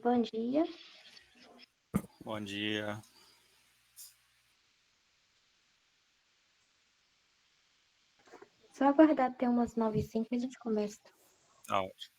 Bom dia. Bom dia. Só aguardar até umas 9h05 e a gente começa. Tá ótimo.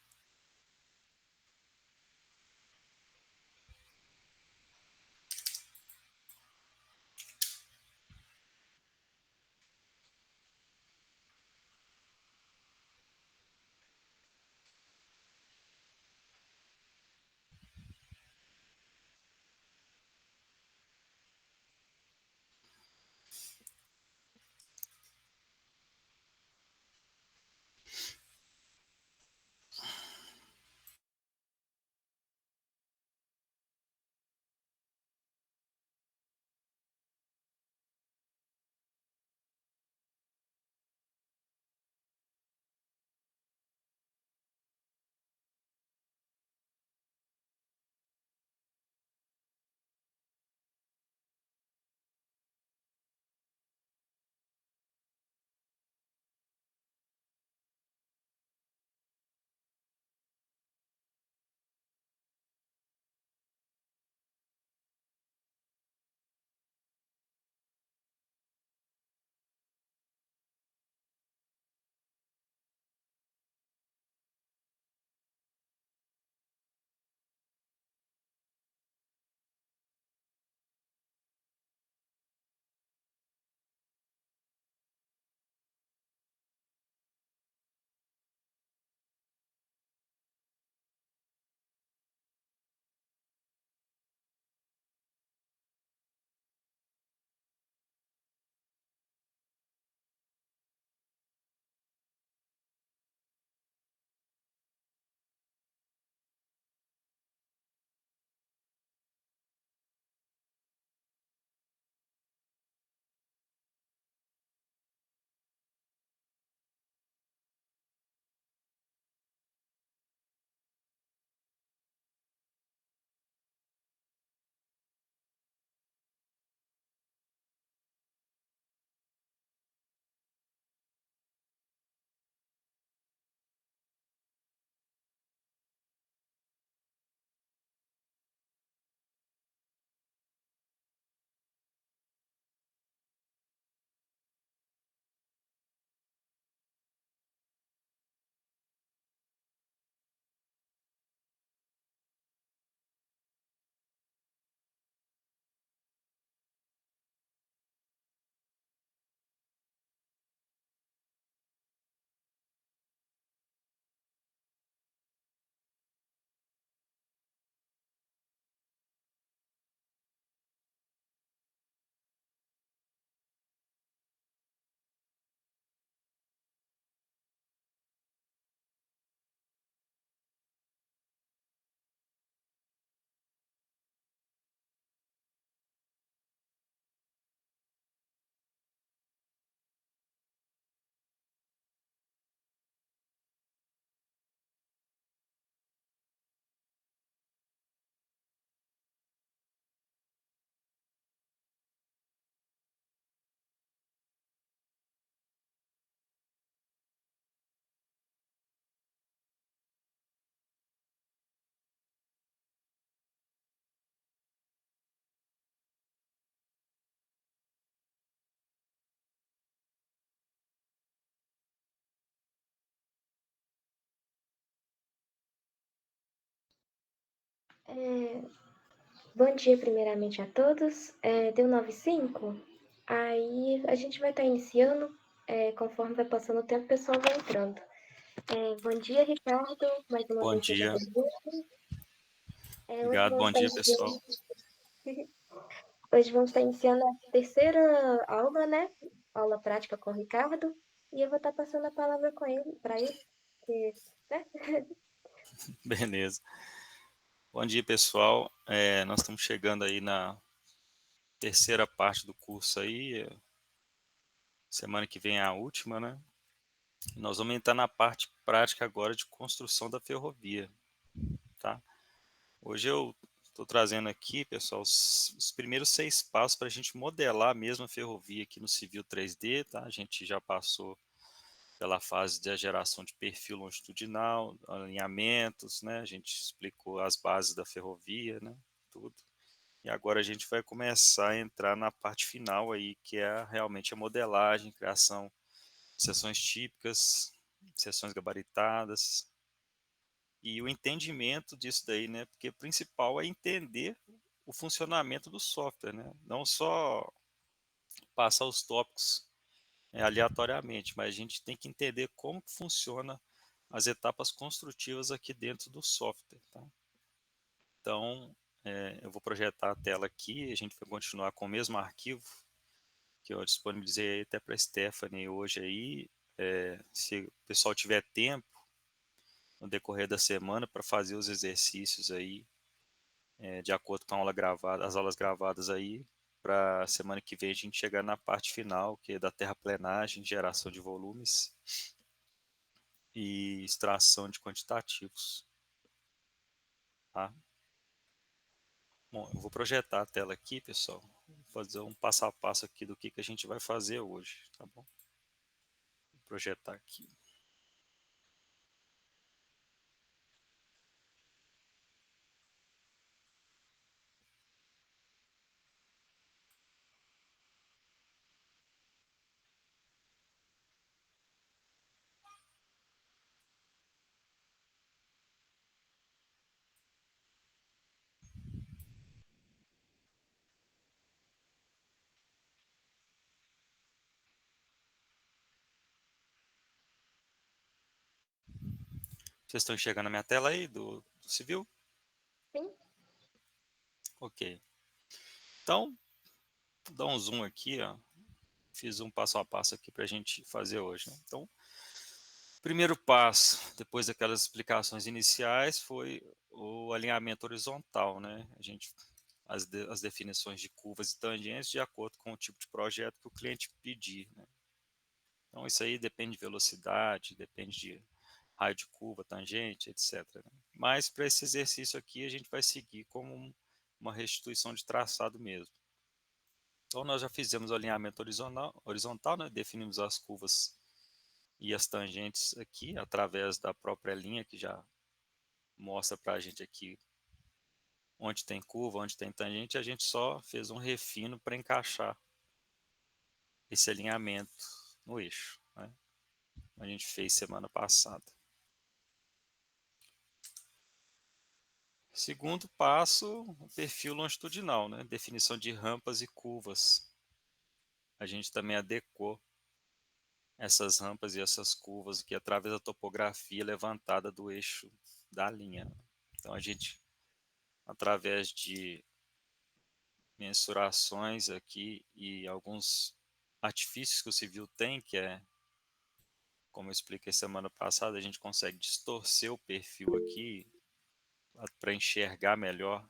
Bom dia, primeiramente, a todos. Deu 9h05? Aí a gente vai estar iniciando. Conforme vai passando o tempo, o pessoal vai entrando. Bom dia, Ricardo. Mais uma Bom vez, seja dia. bem-vindo. Hoje Obrigado. vamos Bom estar dia, iniciando, pessoal. hoje vamos estar iniciando a terceira aula, né? Aula prática com o Ricardo. E eu vou estar passando a palavra para ele, porque, né? Beleza. Bom dia, pessoal. Nós estamos chegando aí na terceira parte do curso aí. Semana que vem é a última, né? Nós vamos entrar na parte prática agora de construção da ferrovia, tá? Hoje eu estou trazendo aqui, pessoal, os primeiros 6 passos para a gente modelar mesmo a ferrovia aqui no Civil 3D, tá? A gente já passou pela fase da geração de perfil longitudinal, alinhamentos, né? A gente explicou as bases da ferrovia, né? Tudo. E agora a gente vai começar a entrar na parte final aí, que é realmente a modelagem, criação de seções típicas, seções gabaritadas e o entendimento disso daí, né? Porque o principal é entender o funcionamento do software, né? Não só passar os tópicos aleatoriamente, mas a gente tem que entender como que funciona as etapas construtivas aqui dentro do software, tá? Então, eu vou projetar a tela aqui, a gente vai continuar com o mesmo arquivo que eu disponibilizei até para a Stephanie hoje aí. Se o pessoal tiver tempo no decorrer da semana para fazer os exercícios aí, de acordo com a aula gravada, as aulas gravadas aí, para a semana que vem a gente chegar na parte final, que é da terraplenagem, geração de volumes e extração de quantitativos, tá? Bom, eu vou projetar a tela aqui, pessoal. Vou fazer um passo a passo aqui do que a gente vai fazer hoje, tá bom? Vou projetar aqui. Vocês estão enxergando a minha tela aí do civil? Sim. Ok. Então, vou dar um zoom aqui, ó. Fiz um passo a passo aqui para a gente fazer hoje, né? Então, primeiro passo, depois daquelas explicações iniciais, foi o alinhamento horizontal, né? As definições de curvas e tangentes de acordo com o tipo de projeto que o cliente pedir, né? Então, isso aí depende de velocidade, depende de raio de curva, tangente, etc, né? Mas para esse exercício aqui, a gente vai seguir como uma restituição de traçado mesmo. Então, nós já fizemos o alinhamento horizontal, né? Definimos as curvas e as tangentes aqui, através da própria linha, que já mostra para a gente aqui onde tem curva, onde tem tangente. A gente só fez um refino para encaixar esse alinhamento no eixo, né? A gente fez semana passada. Segundo passo, o perfil longitudinal, né? Definição de rampas e curvas. A gente também adequou essas rampas e essas curvas aqui através da topografia levantada do eixo da linha. Então a gente, através de mensurações aqui e alguns artifícios que o civil tem, que é, como eu expliquei semana passada, a gente consegue distorcer o perfil aqui para enxergar melhor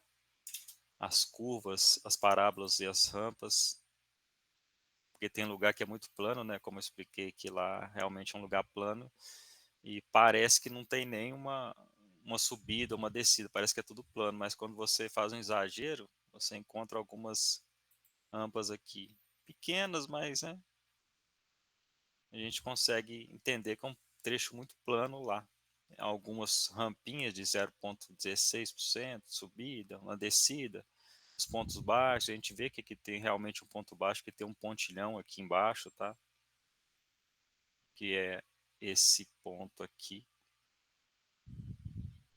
as curvas, as parábolas e as rampas, porque tem lugar que é muito plano, né? Como eu expliquei que lá realmente é um lugar plano e parece que não tem nem uma subida, uma descida, parece que é tudo plano, mas quando você faz um exagero, você encontra algumas rampas aqui, pequenas, mas, né, a gente consegue entender que é um trecho muito plano lá. Algumas rampinhas de 0,16% subida, uma descida, os pontos baixos, a gente vê que aqui tem realmente um ponto baixo, que tem um pontilhão aqui embaixo, tá? Que é esse ponto aqui,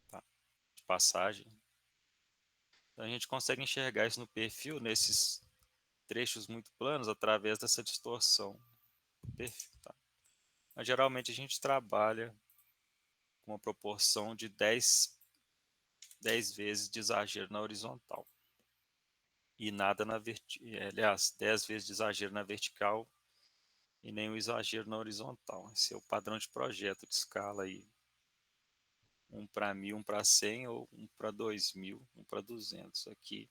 tá? De passagem. Então a gente consegue enxergar isso no perfil, nesses trechos muito planos, através dessa distorção do perfil, tá? Mas geralmente a gente trabalha com uma proporção de 10 vezes de exagero na horizontal. E nada na vertical, aliás, 10 vezes de exagero na vertical e nenhum exagero na horizontal. Esse é o padrão de projeto de escala aí. 1 para 1000, 1 para 100 ou 1 para 2000, 1 para 200. Aqui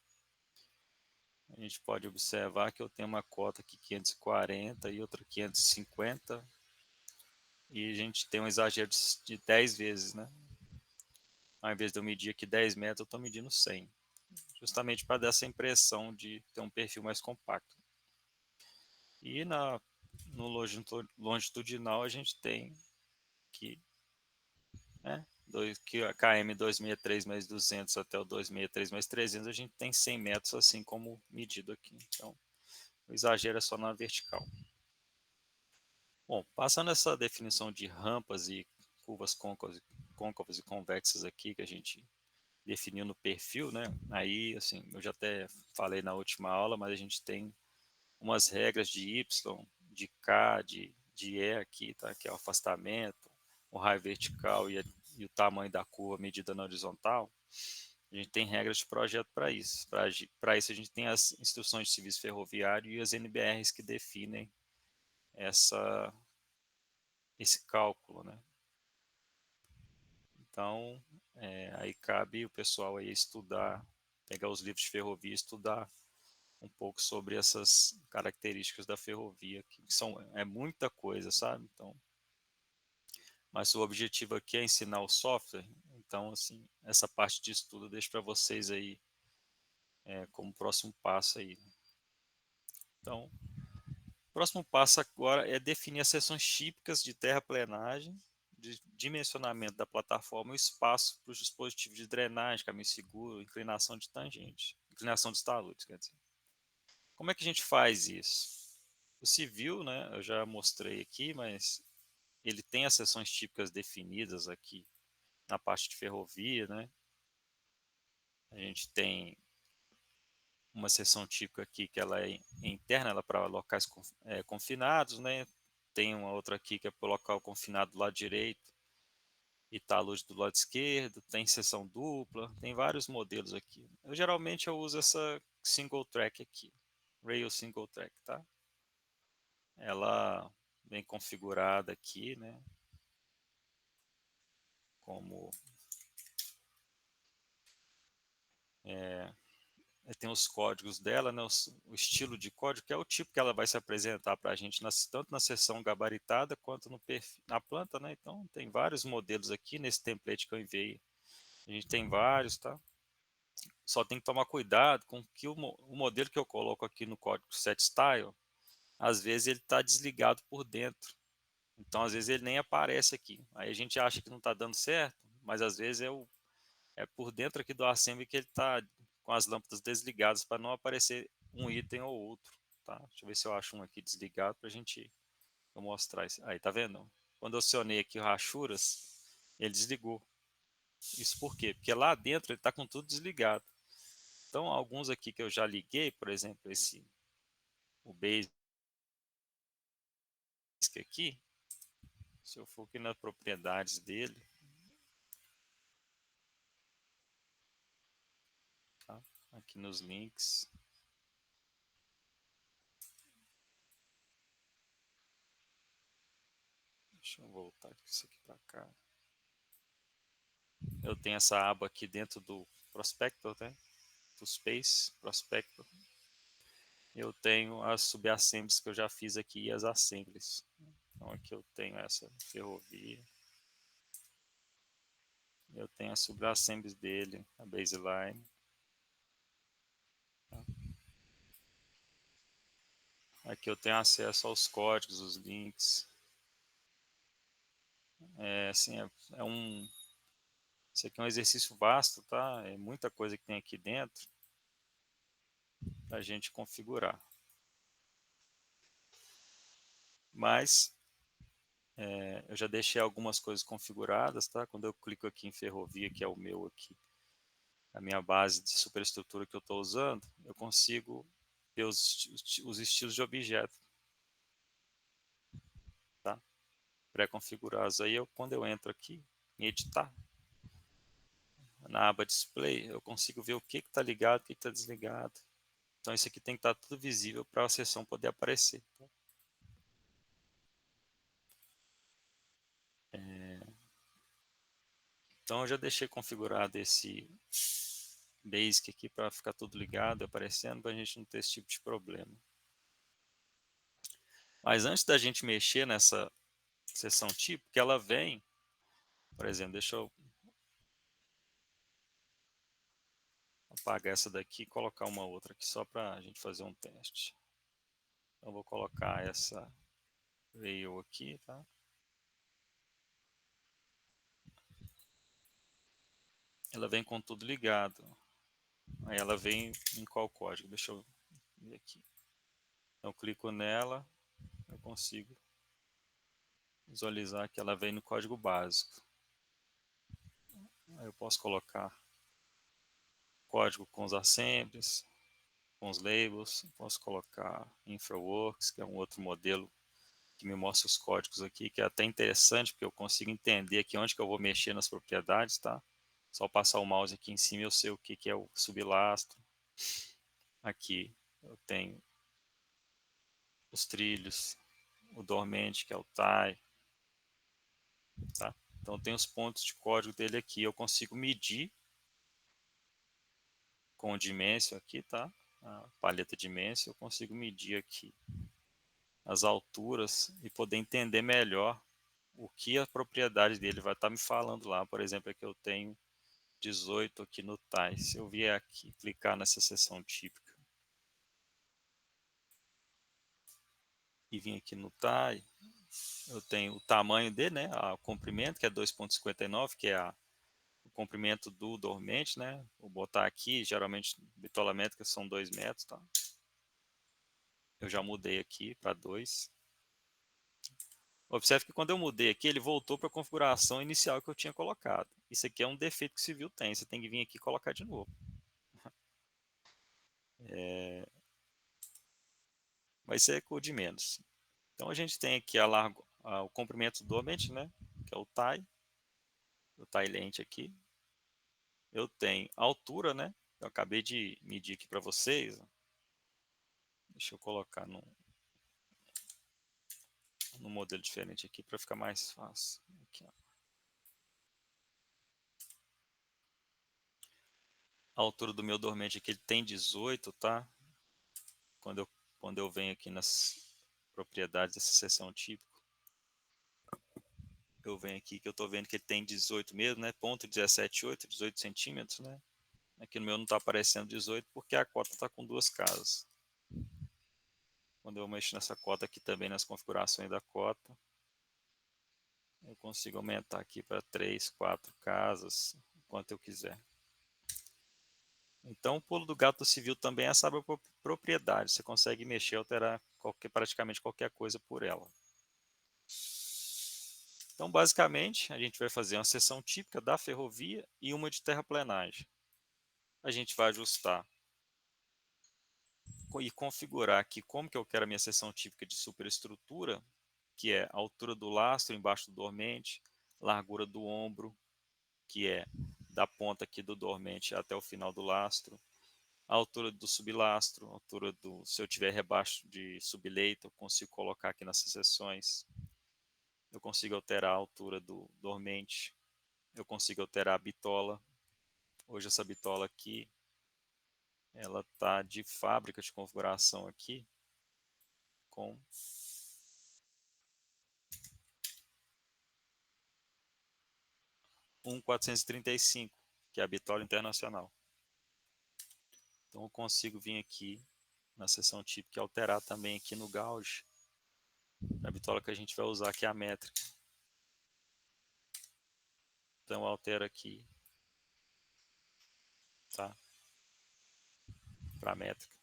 a gente pode observar que eu tenho uma cota aqui 540 e outra 550 e a gente tem um exagero de 10 vezes, né? Ao invés de eu medir aqui 10 metros, eu estou medindo 100. Justamente para dar essa impressão de ter um perfil mais compacto. E na no longitudinal a gente tem que, né, que a KM 263 mais 200 até o 263 mais 300, a gente tem 100 metros assim como medido aqui. Então, o exagero é só na vertical. Bom, passando essa definição de rampas e curvas côncavas e convexas aqui, que a gente definiu no perfil, né? Aí, assim, eu já até falei na última aula, mas a gente tem umas regras de Y, de K, de E aqui, tá? Que é o afastamento, o raio vertical e o tamanho da curva medida na horizontal. A gente tem regras de projeto para isso. Para isso, a gente tem as instruções de serviço ferroviário e as NBRs que definem essa, esse cálculo, né? Então, aí cabe o pessoal aí estudar, pegar os livros de ferrovia e estudar um pouco sobre essas características da ferrovia, que é muita coisa, sabe? Então, mas o objetivo aqui é ensinar o software, então, assim, essa parte de estudo eu deixo para vocês aí como próximo passo aí. Então, o próximo passo agora é definir as seções típicas de terraplenagem, de dimensionamento da plataforma e o espaço para os dispositivos de drenagem, caminho seguro, inclinação de tangente, inclinação dos taludes, quer dizer. Como é que a gente faz isso? O civil, né, eu já mostrei aqui, mas ele tem as seções típicas definidas aqui na parte de ferrovia, né? A gente tem uma seção típica aqui que ela é interna, ela é para locais confinados, né? Tem uma outra aqui que é para o local confinado do lado direito e talud do lado esquerdo. Tem seção dupla, tem vários modelos aqui. Geralmente eu uso essa single track aqui, rail single track, tá? Ela vem configurada aqui, né? Como tem os códigos dela, né, o estilo de código, que é o tipo que ela vai se apresentar para a gente, tanto na seção gabaritada quanto no perfil, na planta, né? Então tem vários modelos aqui nesse template que eu enviei. A gente tem vários, tá? Só tem que tomar cuidado com que o modelo que eu coloco aqui no código setStyle, às vezes ele está desligado por dentro. Então, às vezes ele nem aparece aqui. Aí a gente acha que não está dando certo, mas às vezes é por dentro aqui do assembly que ele está com as lâmpadas desligadas para não aparecer um item ou outro, tá? Deixa eu ver se eu acho um aqui desligado para a gente mostrar isso. Aí, tá vendo? Quando eu acionei aqui o rachuras, ele desligou. Isso por quê? Porque lá dentro ele está com tudo desligado. Então, alguns aqui que eu já liguei, por exemplo, o Basic aqui, se eu for aqui nas propriedades dele, tá? Aqui nos links, deixa eu voltar isso aqui para cá. Eu tenho essa aba aqui dentro do Prospector, né? Do Space Prospector. Eu tenho as subassemblies que eu já fiz aqui e as assemblies. Então aqui eu tenho essa ferrovia. Eu tenho as subassemblies dele, a baseline. Tá? Aqui eu tenho acesso aos códigos, os links. Assim, isso aqui é um exercício vasto, tá? É muita coisa que tem aqui dentro para a gente configurar. Mas eu já deixei algumas coisas configuradas, tá? Quando eu clico aqui em ferrovia, que é o meu aqui, a minha base de superestrutura que eu estou usando, eu consigo ver os estilos de objeto, tá? Pré-configurados. Aí, quando eu entro aqui em editar, na aba display, eu consigo ver o que está ligado, o que está desligado. Então, isso aqui tem que estar tudo visível para a sessão poder aparecer. Tá? Então, eu já deixei configurado esse Basic aqui para ficar tudo ligado, aparecendo, para a gente não ter esse tipo de problema. Mas antes da gente mexer nessa seção tipo, que ela vem, por exemplo, deixa eu apagar essa daqui e colocar uma outra aqui só para a gente fazer um teste. Então, eu vou colocar essa veio aqui, tá? Ela vem com tudo ligado. Aí ela vem em qual código? Deixa eu ver aqui. Então eu clico nela, eu consigo visualizar que ela vem no código básico. Aí eu posso colocar código com os assemblies, com os labels, posso colocar InfraWorks, que é um outro modelo que me mostra os códigos aqui, que é até interessante, porque eu consigo entender aqui onde que eu vou mexer nas propriedades, tá? Só passar o mouse aqui em cima eu sei o que que é o sublastro. Aqui eu tenho os trilhos, o dormente, que é o tie, tá? Então tem os pontos de código dele aqui, eu consigo medir com o Dimension aqui, tá? A paleta Dimension, eu consigo medir aqui as alturas e poder entender melhor o que a propriedade dele vai estar me falando lá. Por exemplo, aqui eu tenho 18 aqui no tie. Se eu vier aqui, clicar nessa seção típica e vir aqui no tie, eu tenho o tamanho dele, né? O comprimento, que é 2,59, que é o comprimento do dormente, né? Vou botar aqui, geralmente bitola métrica são 2 metros, tá? Eu já mudei aqui para 2. Observe que quando eu mudei aqui, ele voltou para a configuração inicial que eu tinha colocado. Isso aqui é um defeito que o Civil tem, você tem que vir aqui e colocar de novo. Vai ser cor de menos. Então a gente tem aqui o comprimento do dormente, né? Que é o tie length aqui. Eu tenho a altura, né? Eu acabei de medir aqui para vocês. Deixa eu colocar num modelo diferente aqui para ficar mais fácil. Aqui, ó. A altura do meu dormente aqui ele tem 18, tá? Quando eu, quando eu venho aqui nas propriedades dessa seção típico, eu venho aqui que eu estou vendo que ele tem 18 mesmo, né? Ponto 17,8, 18 centímetros, né? Aqui no meu não está aparecendo 18 porque a cota está com duas casas. Quando eu mexo nessa cota aqui também nas configurações da cota, eu consigo aumentar aqui para 3, 4 casas, quanto eu quiser. Então o pulo do gato civil também é essa propriedade. Você consegue mexer, alterar praticamente qualquer coisa por ela. Então basicamente a gente vai fazer uma seção típica da ferrovia e uma de terraplenagem. A gente vai ajustar e configurar aqui como que eu quero a minha seção típica de superestrutura, que é a altura do lastro embaixo do dormente, largura do ombro, que é da ponta aqui do dormente até o final do lastro, a altura do sublastro, a altura do, se eu tiver rebaixo de subleito, eu consigo colocar aqui nessas seções, eu consigo alterar a altura do dormente, eu consigo alterar a bitola. Hoje essa bitola aqui, ela tá de fábrica de configuração aqui, com 1.435, que é a bitola internacional. Então eu consigo vir aqui na seção típica e alterar também aqui no gauge a bitola que a gente vai usar, que é a métrica. Então eu altero aqui, tá? Para a métrica.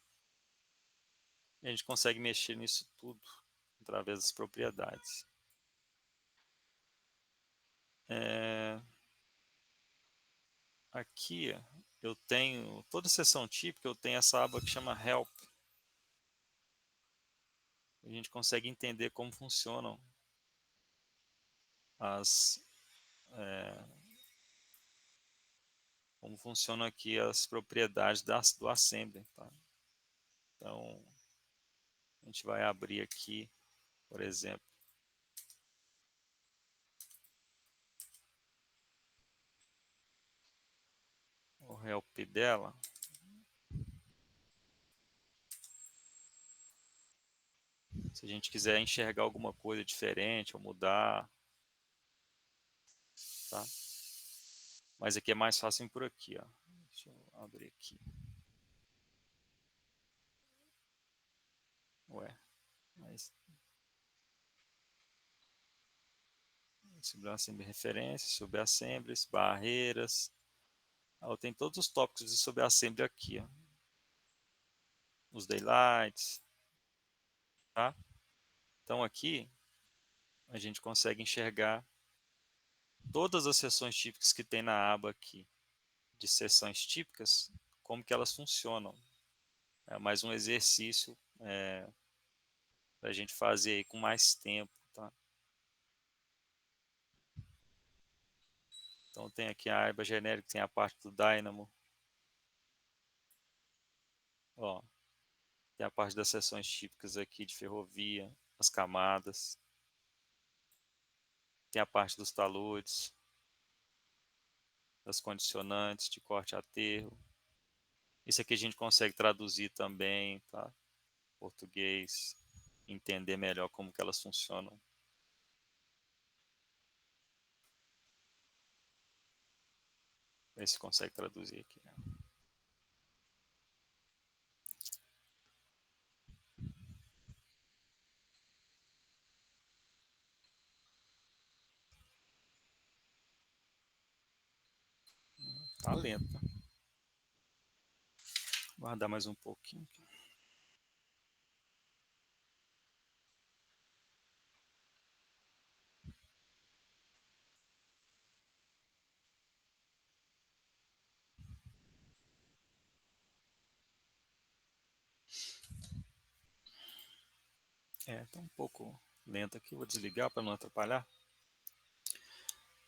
E a gente consegue mexer nisso tudo através das propriedades. Aqui eu tenho, toda seção típica eu tenho essa aba que chama Help. A gente consegue entender como funcionam as como funcionam aqui as propriedades do assembly, tá? Então a gente vai abrir aqui, por exemplo, o help dela. Se a gente quiser enxergar alguma coisa diferente ou mudar, tá? Mas aqui é mais fácil por aqui, ó. Deixa eu abrir aqui. Ué, mas subassembly referência, subassemblies, barreiras. Tem todos os tópicos de subassembly aqui, ó. Os daylights, tá? Então aqui a gente consegue enxergar todas as seções típicas que tem na aba aqui de seções típicas, como que elas funcionam. É mais um exercício para a gente fazer aí com mais tempo, tá? Então tem aqui a aba genérica, tem a parte do Dynamo. Ó, tem a parte das seções típicas aqui de ferrovia, as camadas. Tem a parte dos taludes, das condicionantes de corte a aterro. Isso aqui a gente consegue traduzir também, tá? Português, entender melhor como que elas funcionam. Ver se consegue traduzir aqui, né? Tá lento, né? Guardar mais um pouquinho. Tá um pouco lento aqui, vou desligar para não atrapalhar.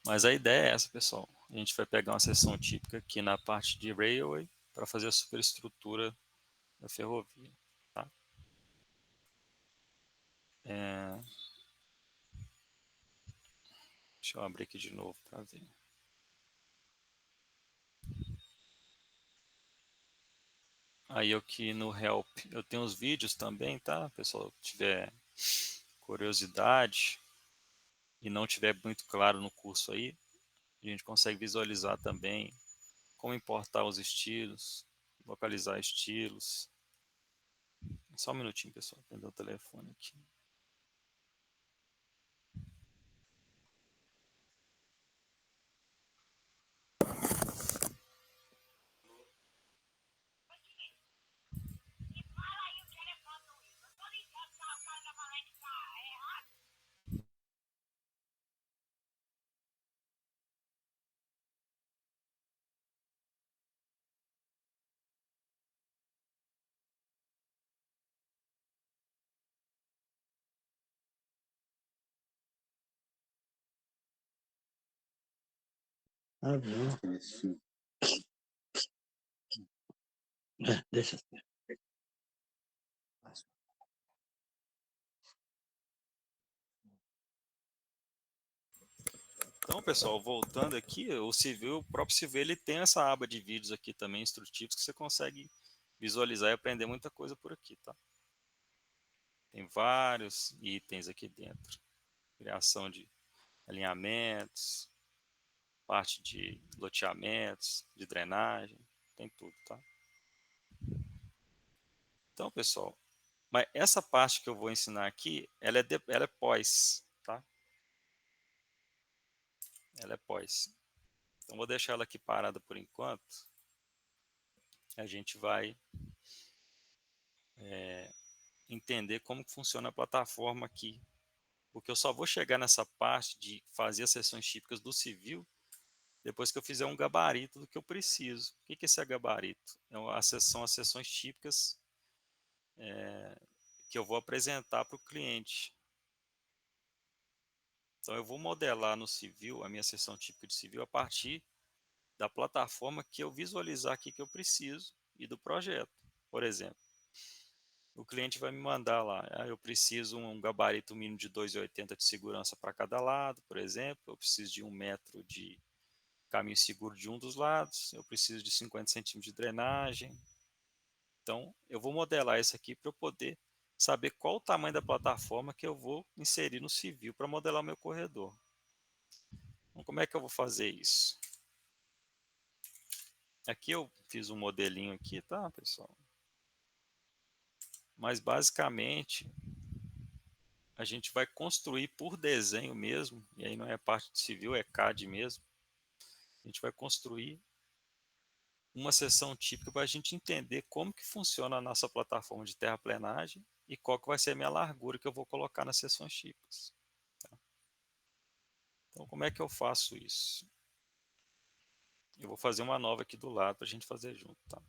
Mas a ideia é essa, pessoal. A gente vai pegar uma seção típica aqui na parte de Railway para fazer a superestrutura da ferrovia. Tá? Deixa eu abrir aqui de novo para ver. Aí aqui no Help eu tenho os vídeos também, tá? Pessoal, se tiver curiosidade e não tiver muito claro no curso aí, a gente consegue visualizar também como importar os estilos, localizar estilos. Só um minutinho, pessoal, atender o telefone aqui. Ah, não. Isso. Deixa assim. Então, pessoal, voltando aqui, o próprio Civil, ele tem essa aba de vídeos aqui também, instrutivos, que você consegue visualizar e aprender muita coisa por aqui, tá? Tem vários itens aqui dentro. Criação de alinhamentos, parte de loteamentos, de drenagem, tem tudo, tá? Então, pessoal, mas essa parte que eu vou ensinar aqui, ela é pós, tá? Ela é pós. Então, vou deixar ela aqui parada por enquanto. A gente vai entender como funciona a plataforma aqui. Porque eu só vou chegar nessa parte de fazer as sessões típicas do civil depois que eu fizer um gabarito do que eu preciso. O que é esse gabarito? São as sessões típicas que eu vou apresentar para o cliente. Então, eu vou modelar no civil, a minha sessão típica de civil, a partir da plataforma que eu visualizar aqui que eu preciso e do projeto. Por exemplo, o cliente vai me mandar lá, eu preciso um gabarito mínimo de 2,80 de segurança para cada lado, por exemplo, eu preciso de 1 metro de caminho seguro de um dos lados, eu preciso de 50 centímetros de drenagem. Então, eu vou modelar isso aqui para eu poder saber qual o tamanho da plataforma que eu vou inserir no civil para modelar o meu corredor. Então, como é que eu vou fazer isso? Aqui eu fiz um modelinho aqui, tá, pessoal? Mas basicamente a gente vai construir por desenho mesmo, e aí não é parte de civil, é CAD mesmo. A gente vai construir uma seção típica para a gente entender como que funciona a nossa plataforma de terraplenagem e qual que vai ser a minha largura que eu vou colocar nas seções típicas. Tá? Então, como é que eu faço isso? Eu vou fazer uma nova aqui do lado para a gente fazer junto. Tá?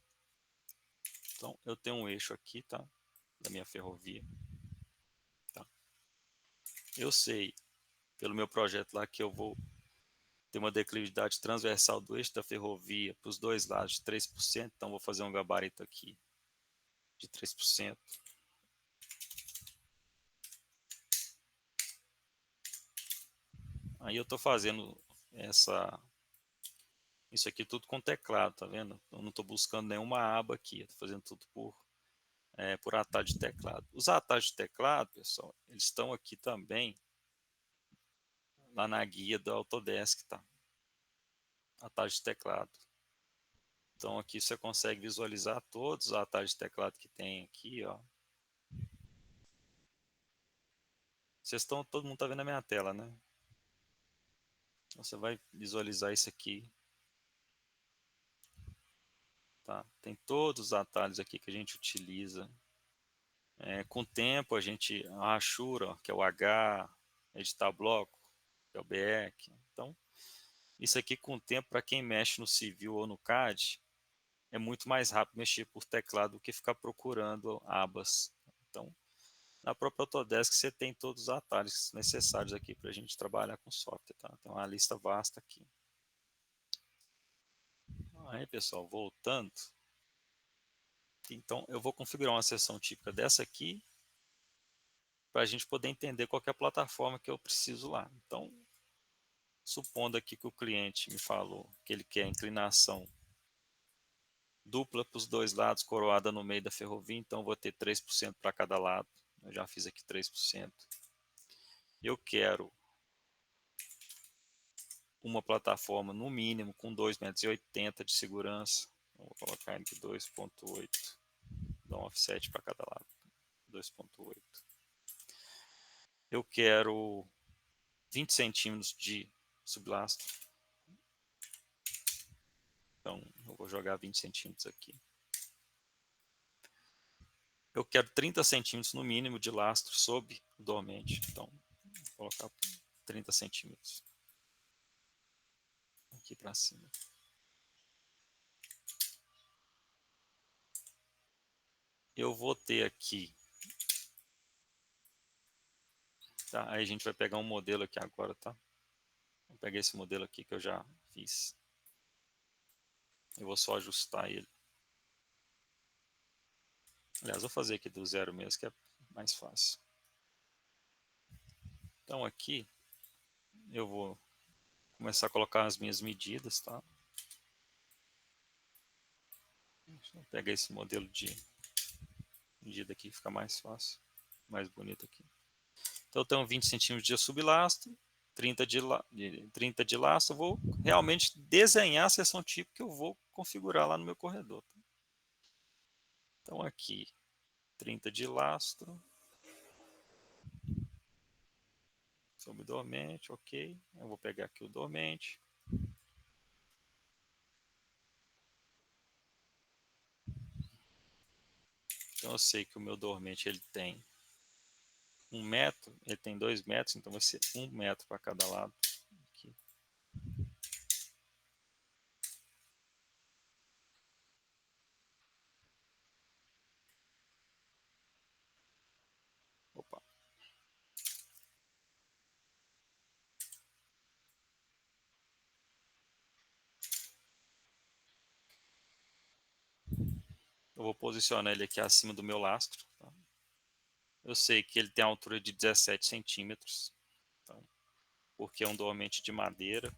Então, eu tenho um eixo aqui, tá? Da minha ferrovia. Tá? Eu sei, pelo meu projeto lá, que eu vou ter uma declividade transversal do eixo da ferrovia para os dois lados de 3%, então vou fazer um gabarito aqui de 3%. Aí eu estou fazendo isso aqui tudo com teclado, tá vendo? Eu não estou buscando nenhuma aba aqui, estou fazendo tudo por atalho de teclado. Os atalhos de teclado, pessoal, eles estão aqui também, lá na guia do Autodesk, tá? Atalhos de teclado. Então aqui você consegue visualizar todos os atalhos de teclado que tem aqui, ó. Todo mundo está vendo a minha tela, né? Então, você vai visualizar isso aqui. Tá? Tem todos os atalhos aqui que a gente utiliza. Com o tempo, a Ashura, que é o H, editar bloco, que é o BEC. Então, isso aqui com o tempo, para quem mexe no Civil ou no CAD, é muito mais rápido mexer por teclado do que ficar procurando abas. Então, na própria Autodesk você tem todos os atalhos necessários aqui para a gente trabalhar com software. Tá? Tem uma lista vasta aqui. Aí, pessoal, voltando. Então, eu vou configurar uma seção típica dessa aqui para a gente poder entender qual é a plataforma que eu preciso lá. Então, supondo aqui que o cliente me falou que ele quer inclinação dupla para os dois lados, coroada no meio da ferrovia, então eu vou ter 3% para cada lado. Eu já fiz aqui 3%. Eu quero uma plataforma no mínimo com 2,80 m de segurança. Então, vou colocar aqui 2,8. Dá um offset para cada lado. 2,8. Eu quero 20 centímetros de sublastro. Então, eu vou jogar 20 centímetros aqui. Eu quero 30 centímetros no mínimo de lastro sob o dormente. Então, vou colocar 30 centímetros aqui para cima. Eu vou ter aqui. Tá? Aí a gente vai pegar um modelo aqui agora, tá? Vou pegar esse modelo aqui que eu já fiz. Eu vou só ajustar ele. Aliás, vou fazer aqui do zero mesmo, que é mais fácil. Então aqui, eu vou começar a colocar as minhas medidas, tá? Deixa eu pegar esse modelo de medida aqui, fica mais fácil, mais bonito aqui. Então eu tenho 20 centímetros de sublastro, 30 de lastro, eu vou realmente desenhar a seção tipo que eu vou configurar lá no meu corredor. Tá? Então aqui, 30 de lastro, sobre o dormente, ok. Eu vou pegar aqui o dormente. Então eu sei que o meu dormente ele tem 1 metro, ele tem 2 metros, então vai ser 1 metro para cada lado. Aqui. Opa. Eu vou posicionar ele aqui acima do meu lastro. Tá? Eu sei que ele tem a altura de 17 centímetros, então, porque é um dormente de madeira.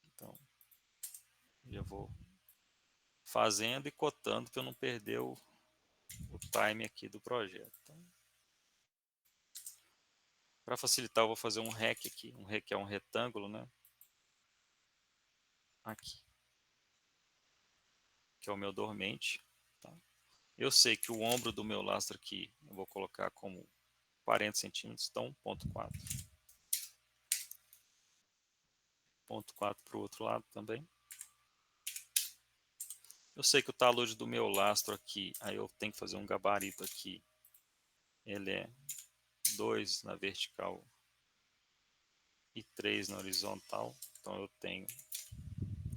Então, já vou fazendo e cotando para eu não perder o time aqui do projeto. Então, para facilitar, eu vou fazer um REC aqui. Um REC é um retângulo, né? Aqui. Que é o meu dormente. Tá? Eu sei que o ombro do meu lastro aqui, eu vou colocar como 40 centímetros, então 0,4. 0,4 para o outro lado também. Eu sei que o talude do meu lastro aqui, aí eu tenho que fazer um gabarito aqui. Ele é 2 na vertical e 3 na horizontal. Então eu tenho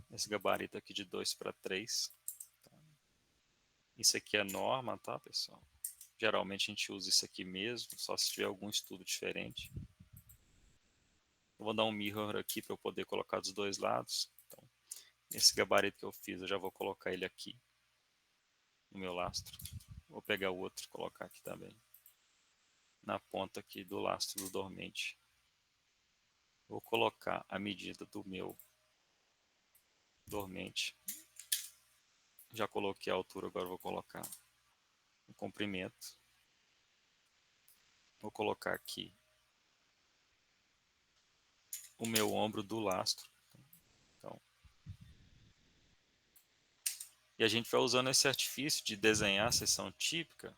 esse gabarito aqui de 2 para 3. Isso aqui é norma, tá, pessoal? Geralmente a gente usa isso aqui mesmo, só se tiver algum estudo diferente. Eu vou dar um mirror aqui para eu poder colocar dos dois lados. Então, esse gabarito que eu fiz, eu já vou colocar ele aqui no meu lastro. Vou pegar o outro e colocar aqui também, na ponta aqui do lastro do dormente. Vou colocar a medida do meu dormente. Já coloquei a altura, agora vou colocar o comprimento. Vou colocar aqui o meu ombro do lastro. Então, e a gente vai usando esse artifício de desenhar a seção típica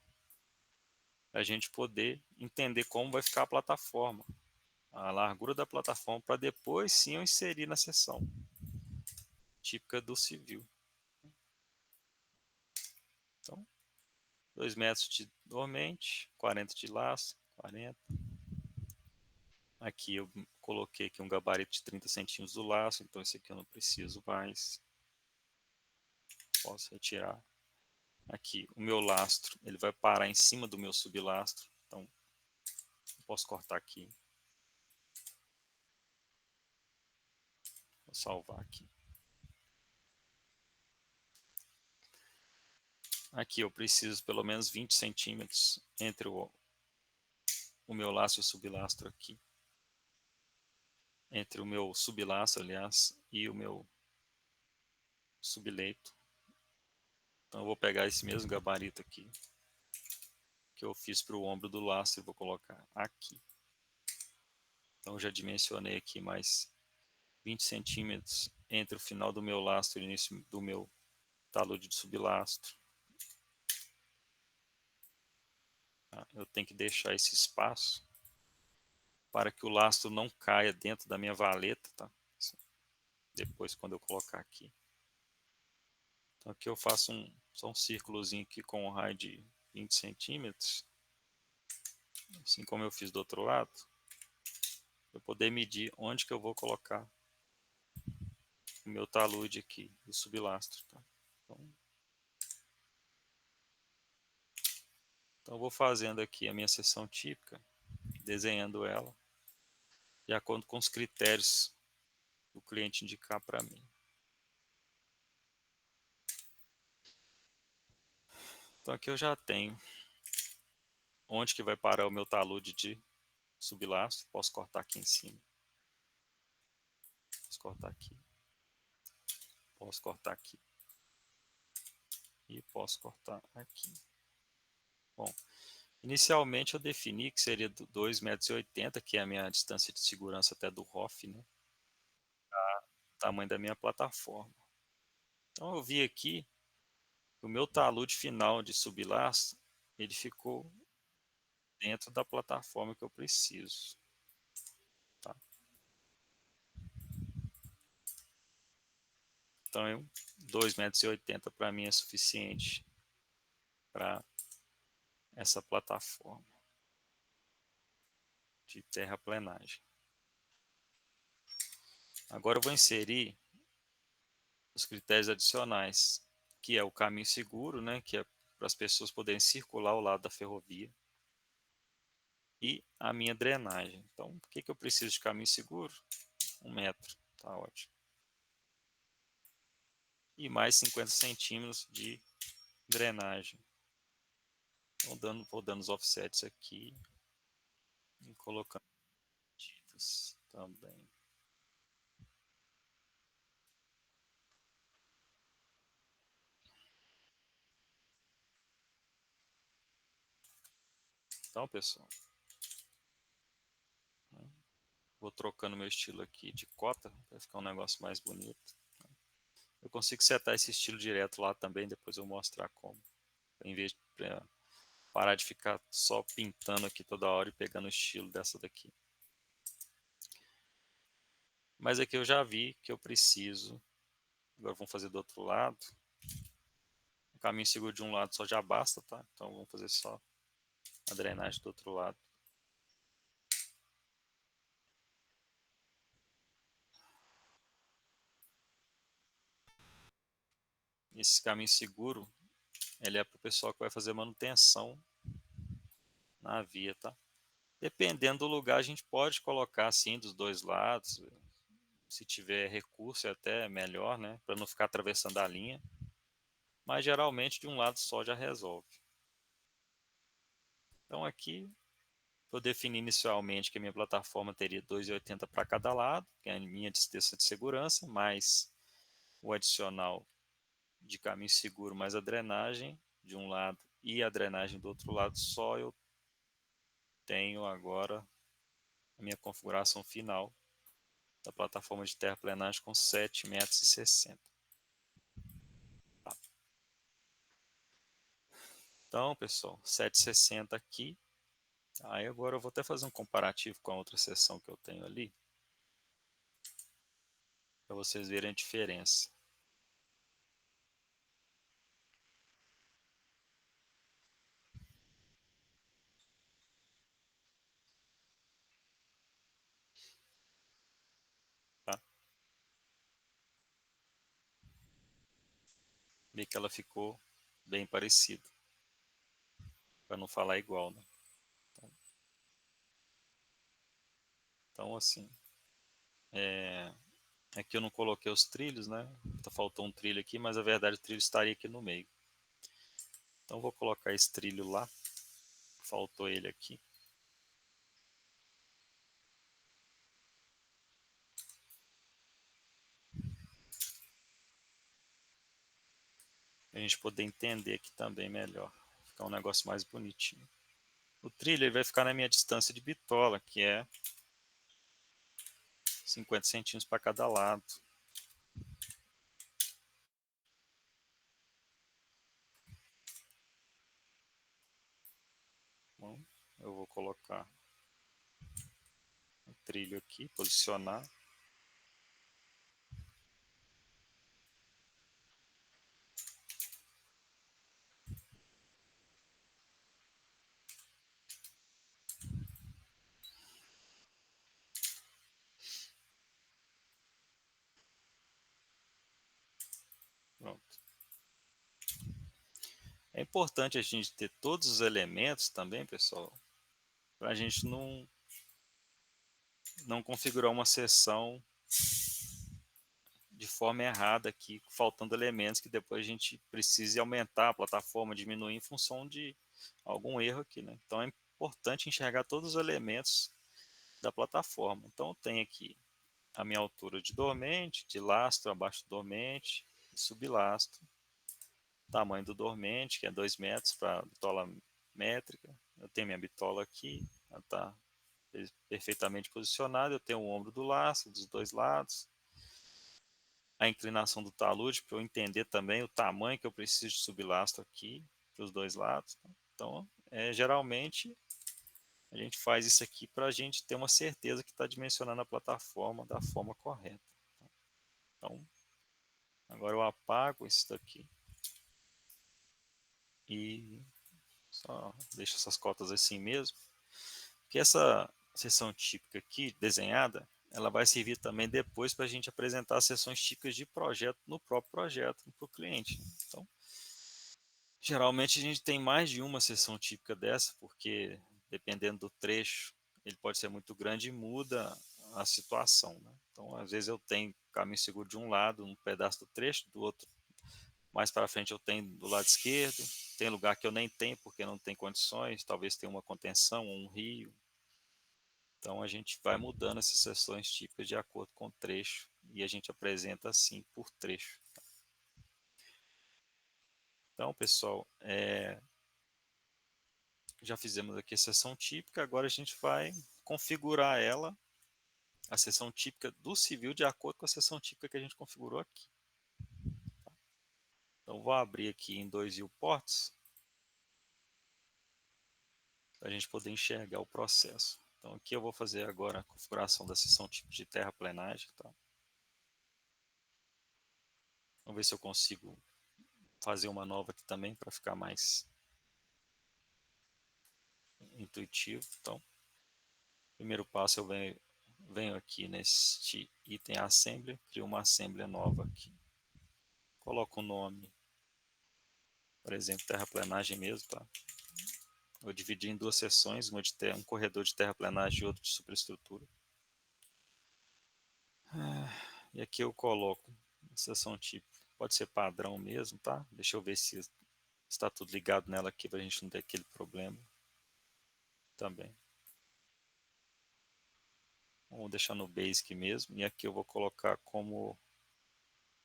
para a gente poder entender como vai ficar a plataforma, a largura da plataforma, para depois sim eu inserir na seção típica do civil. Então, 2 metros de dormente, 40 de laço, 40. Aqui eu coloquei aqui um gabarito de 30 centímetros do laço, então esse aqui eu não preciso mais. Posso retirar. Aqui, o meu lastro, ele vai parar em cima do meu sublastro, então eu posso cortar aqui. Vou salvar aqui. Aqui eu preciso pelo menos 20 centímetros entre o meu lastro e o sublastro aqui. Entre o meu sublastro, aliás, e o meu subleito. Então eu vou pegar esse mesmo gabarito aqui, que eu fiz para o ombro do lastro, e vou colocar aqui. Então eu já dimensionei aqui mais 20 centímetros entre o final do meu lastro e o início do meu talude de sublastro. Eu tenho que deixar esse espaço para que o lastro não caia dentro da minha valeta, tá? Depois quando eu colocar aqui. Então aqui eu faço só um círculozinho aqui com um raio de 20 centímetros, assim como eu fiz do outro lado, para poder medir onde que eu vou colocar o meu talude aqui do sublastro, tá? Então eu vou fazendo aqui a minha seção típica, desenhando ela, de acordo com os critérios que o cliente indicar para mim. Então aqui eu já tenho onde que vai parar o meu talude de sublastro. Posso cortar aqui em cima. Posso cortar aqui. Posso cortar aqui. E posso cortar aqui. Bom, inicialmente eu defini que seria 2,80 metros, que é a minha distância de segurança até do ROF, né? O tamanho da minha plataforma. Então eu vi aqui que o meu talude final de sublastro, ele ficou dentro da plataforma que eu preciso. Tá? Então 2,80 metros para mim é suficiente para essa plataforma de terraplenagem. Agora eu vou inserir os critérios adicionais, que é o caminho seguro, né, que é para as pessoas poderem circular ao lado da ferrovia, e a minha drenagem. Então, o que eu preciso de caminho seguro? 1 metro, tá ótimo. E mais 50 centímetros de drenagem. Então, vou dando os offsets aqui e colocando medidas também. Então, pessoal, vou trocando meu estilo aqui de cota para ficar um negócio mais bonito. Eu consigo setar esse estilo direto lá também, depois eu vou mostrar como. em vez de parar de ficar só pintando aqui toda hora e pegando o estilo dessa daqui. Mas aqui eu já vi que eu preciso. Agora vamos fazer do outro lado. O caminho seguro de um lado só já basta, tá? Então vamos fazer só a drenagem do outro lado. Esse caminho seguro, ele é para o pessoal que vai fazer manutenção na via, tá? Dependendo do lugar, a gente pode colocar assim dos dois lados. Se tiver recurso é até melhor, né? Para não ficar atravessando a linha. Mas geralmente de um lado só já resolve. Então aqui eu defini inicialmente que a minha plataforma teria 2,80 para cada lado, que é a minha distância de segurança, mais o adicional de caminho seguro, mais a drenagem de um lado e a drenagem do outro lado, só eu tenho agora a minha configuração final da plataforma de terraplenagem com 7,60 m. Tá. Então, pessoal, 7,60 aqui. Aí agora eu vou até fazer um comparativo com a outra seção que eu tenho ali, para vocês verem a diferença. Tá? Vê que ela ficou bem parecida, para não falar igual, né? Então assim, aqui eu não coloquei os trilhos, né? Faltou um trilho aqui, mas a verdade o trilho estaria aqui no meio. Então vou colocar esse trilho lá, faltou ele aqui. Para a gente poder entender aqui também melhor, ficar um negócio mais bonitinho. O trilho ele vai ficar na minha distância de bitola, que é 50 centímetros para cada lado. Bom, eu vou colocar o trilho aqui, posicionar. Pronto. É importante a gente ter todos os elementos também, pessoal, para a gente não configurar uma seção de forma errada aqui, faltando elementos que depois a gente precise aumentar a plataforma, diminuir em função de algum erro aqui, né? Então é importante enxergar todos os elementos da plataforma. Então eu tenho aqui a minha altura de dormente, de lastro abaixo do dormente, e sublastro, tamanho do dormente, que é 2 metros para bitola métrica. Eu tenho minha bitola aqui, ela está perfeitamente posicionada. Eu tenho o ombro do lastro dos dois lados, a inclinação do talude para eu entender também o tamanho que eu preciso de sublastro aqui para os dois lados. Então, geralmente a gente faz isso aqui para a gente ter uma certeza que está dimensionando a plataforma da forma correta. Então, agora eu apago isso daqui e só deixo essas cotas assim mesmo, porque essa seção típica aqui desenhada, ela vai servir também depois para a gente apresentar as seções típicas de projeto no próprio projeto para o cliente. Então, geralmente a gente tem mais de uma seção típica dessa, porque dependendo do trecho, ele pode ser muito grande e muda a situação, né? Então, às vezes eu tenho caminho seguro de um lado, um pedaço do trecho, do outro mais para frente eu tenho do lado esquerdo, tem lugar que eu nem tenho porque não tem condições, talvez tenha uma contenção ou um rio. Então a gente vai mudando essas seções típicas de acordo com o trecho e a gente apresenta assim por trecho. Então, pessoal, já fizemos aqui a seção típica, agora a gente vai configurar ela, a seção típica do civil, de acordo com a seção típica que a gente configurou aqui. Então, vou abrir aqui em 2 viewports para a gente poder enxergar o processo. Então aqui eu vou fazer agora a configuração da seção tipo de terraplenagem. Tá? Vamos ver se eu consigo fazer uma nova aqui também para ficar mais intuitivo. Então, primeiro passo eu venho aqui neste item assembly, crio uma assembly nova aqui. Coloco o nome, por exemplo, terraplenagem mesmo, tá? Vou dividir em duas seções, uma de um corredor de terraplenagem e outro de superestrutura. E aqui eu coloco a seção tipo, pode ser padrão mesmo, tá? Deixa eu ver se está tudo ligado nela aqui para a gente não ter aquele problema também. Vamos deixar no Basic mesmo, e aqui eu vou colocar como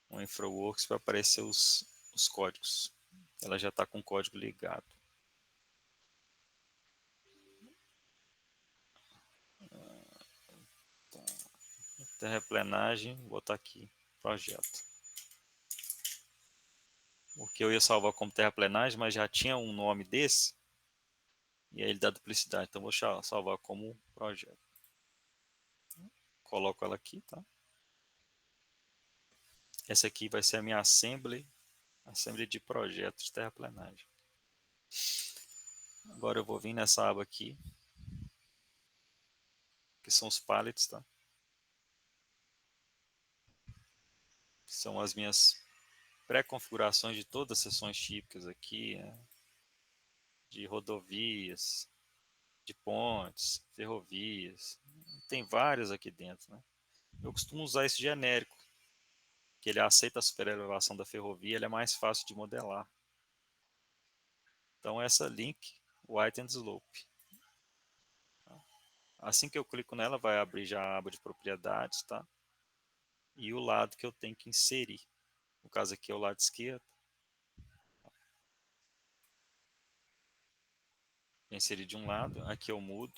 um InfraWorks para aparecer os códigos. Ela já está com o código ligado. Terraplenagem, vou botar aqui, projeto. Porque eu ia salvar como terraplenagem, mas já tinha um nome desse, e aí ele dá duplicidade, então vou salvar como projeto. Coloco ela aqui, tá? Essa aqui vai ser a minha assembly de projeto de terraplenagem. Agora eu vou vir nessa aba aqui, que são os pallets, tá? Que são as minhas pré-configurações de todas as seções típicas aqui, de rodovias, de pontes, ferrovias. Tem várias aqui dentro, né? Eu costumo usar esse genérico, que ele aceita a superelevação da ferrovia, ele é mais fácil de modelar. Então essa link, White and Slope. Assim que eu clico nela, vai abrir já a aba de propriedades, tá? E o lado que eu tenho que inserir. No caso aqui é o lado esquerdo. Eu inseri de um lado, aqui eu mudo.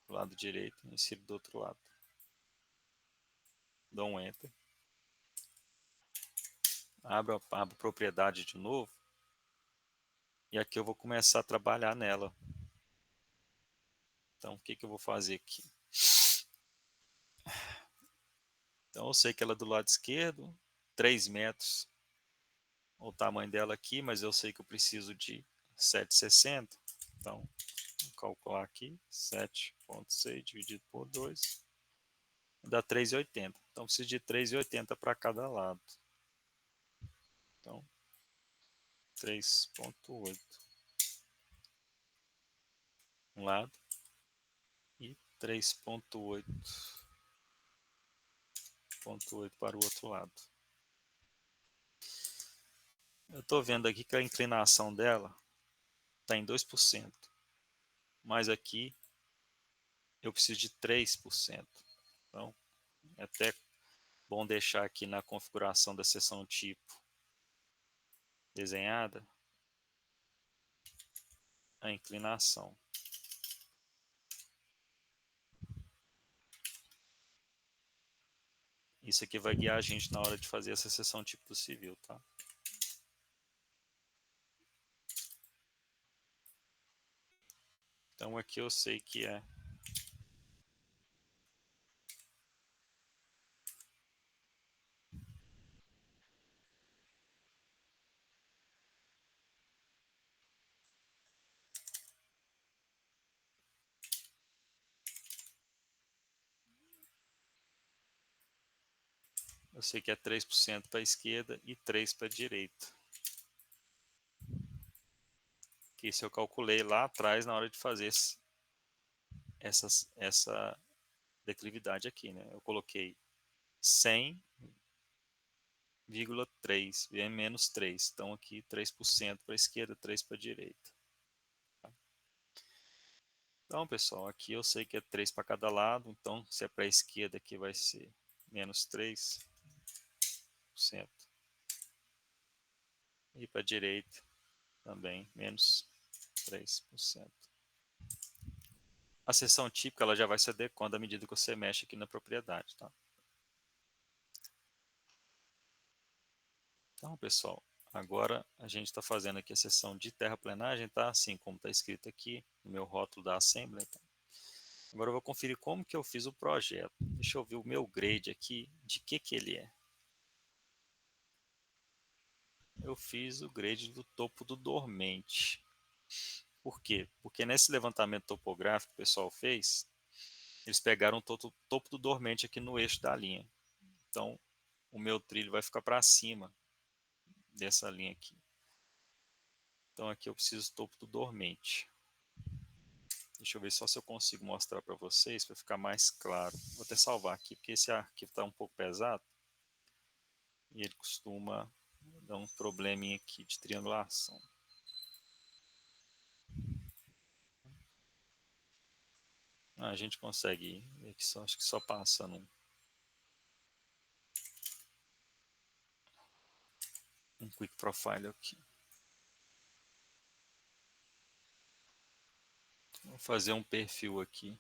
Do lado direito, insiro do outro lado. Dou um Enter. Abro a propriedade de novo. E aqui eu vou começar a trabalhar nela. Então, o que eu vou fazer aqui? Então, eu sei que ela é do lado esquerdo, 3 metros, o tamanho dela aqui, mas eu sei que eu preciso de 7,60. Então, vou calcular aqui, 7,6 dividido por 2, dá 3,80. Então, preciso de 3,80 para cada lado. Então, 3,8 um lado e 3,8 para o outro lado. Eu estou vendo aqui que a inclinação dela está em 2%, mas aqui eu preciso de 3%. Então, é até bom deixar aqui na configuração da seção tipo desenhada a inclinação. Isso aqui vai guiar a gente na hora de fazer essa seção tipo do civil, tá? Então aqui eu sei que é eu sei que é 3% para a esquerda e 3% para a direita. Que isso eu calculei lá atrás na hora de fazer essa declividade aqui, né? Eu coloquei 100,3 e menos 3. Então aqui 3% para a esquerda, 3% para a direita. Então, pessoal, aqui eu sei que é 3 para cada lado. Então, se é para a esquerda, aqui vai ser menos 3%. E para a direita também menos 3%. A seção típica ela já vai se adequando à medida que você mexe aqui na propriedade, tá? Então, pessoal, Agora a gente está fazendo aqui a sessão de terraplenagem, tá? Assim como está escrito aqui no meu rótulo da Assembly. Tá? Agora eu vou conferir como que eu fiz o projeto. Deixa eu ver o meu grade aqui, de que ele é. Eu fiz o grade do topo do dormente. Por quê? Porque nesse levantamento topográfico que o pessoal fez, eles pegaram o topo do dormente aqui no eixo da linha. Então, o meu trilho vai ficar para cima dessa linha aqui. Então, aqui eu preciso do topo do dormente. Deixa eu ver só se eu consigo mostrar para vocês, para ficar mais claro. Vou até salvar aqui, porque esse arquivo está um pouco pesado. E ele costuma dar um probleminha aqui de triangulação. A gente consegue ver aqui só, acho que só passando um quick profile aqui. Vou fazer um perfil aqui.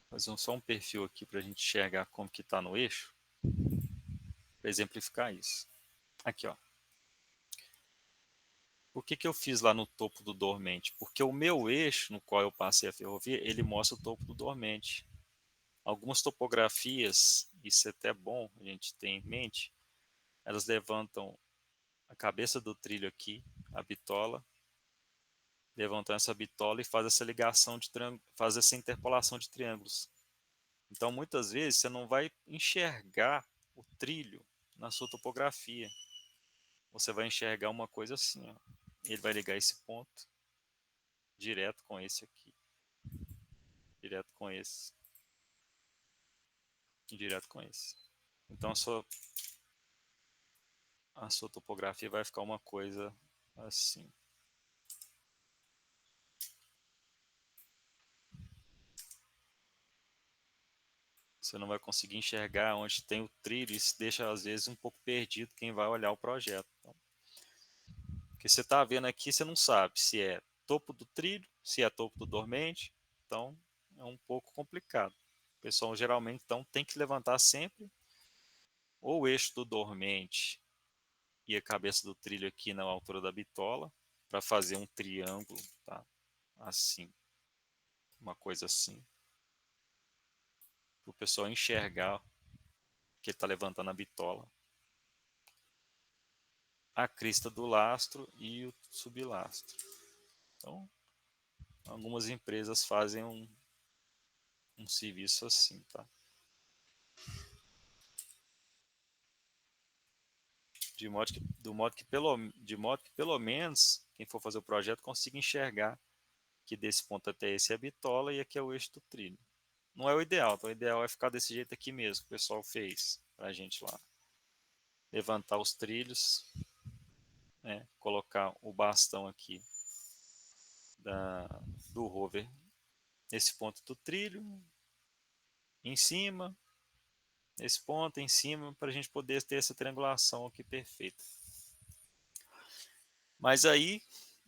Fazer só um perfil aqui para a gente enxergar como que está no eixo. Para exemplificar isso. Aqui, ó. Por que eu fiz lá no topo do dormente? Porque o meu eixo, no qual eu passei a ferrovia, ele mostra o topo do dormente. Algumas topografias, isso é até bom a gente ter em mente, elas levantam a cabeça do trilho aqui, a bitola, levantam essa bitola e faz essa ligação de faz essa interpolação de triângulos. Então, muitas vezes, você não vai enxergar o trilho na sua topografia. Você vai enxergar uma coisa assim, ó. Ele vai ligar esse ponto direto com esse aqui, direto com esse, e direto com esse. Então, a sua topografia vai ficar uma coisa assim. Você não vai conseguir enxergar onde tem o trilho, e isso deixa às vezes um pouco perdido quem vai olhar o projeto. Então, porque você está vendo aqui, você não sabe se é topo do trilho, se é topo do dormente, então é um pouco complicado. O pessoal geralmente então tem que levantar sempre ou o eixo do dormente e a cabeça do trilho aqui na altura da bitola para fazer um triângulo, tá? Assim, uma coisa assim, para o pessoal enxergar que ele está levantando a bitola, a crista do lastro e o sublastro. Então, algumas empresas fazem um serviço assim, tá? De modo que pelo menos quem for fazer o projeto consiga enxergar que desse ponto até esse é a bitola e aqui é o eixo do trilho. Não é o ideal, então o ideal é ficar desse jeito aqui mesmo, que o pessoal fez pra gente lá. Levantar os trilhos, né, colocar o bastão aqui do rover nesse ponto do trilho, em cima, nesse ponto, em cima, para a gente poder ter essa triangulação aqui perfeita. Mas aí,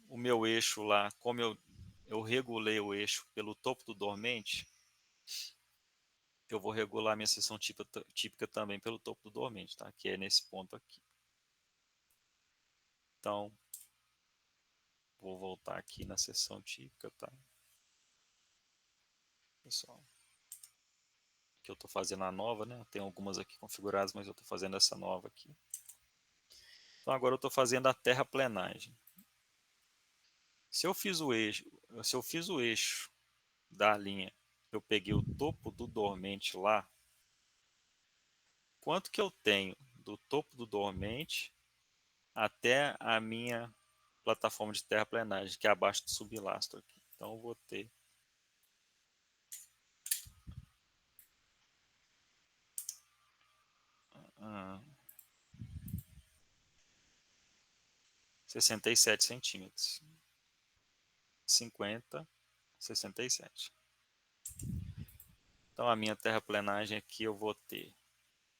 o meu eixo lá, como eu regulei o eixo pelo topo do dormente, eu vou regular minha seção típica também pelo topo do dormente, tá? Que é nesse ponto aqui. Então, vou voltar aqui na seção típica, tá? Pessoal, que eu estou fazendo a nova, né? Tem algumas aqui configuradas, mas eu estou fazendo essa nova aqui. Então, agora eu estou fazendo a terraplenagem. Se eu fiz o eixo da linha, eu peguei o topo do dormente lá, quanto que eu tenho do topo do dormente até a minha plataforma de terraplenagem, que é abaixo do sublastro aqui. Então eu vou ter 67 centímetros. 50, 67. Então a minha terraplenagem aqui eu vou ter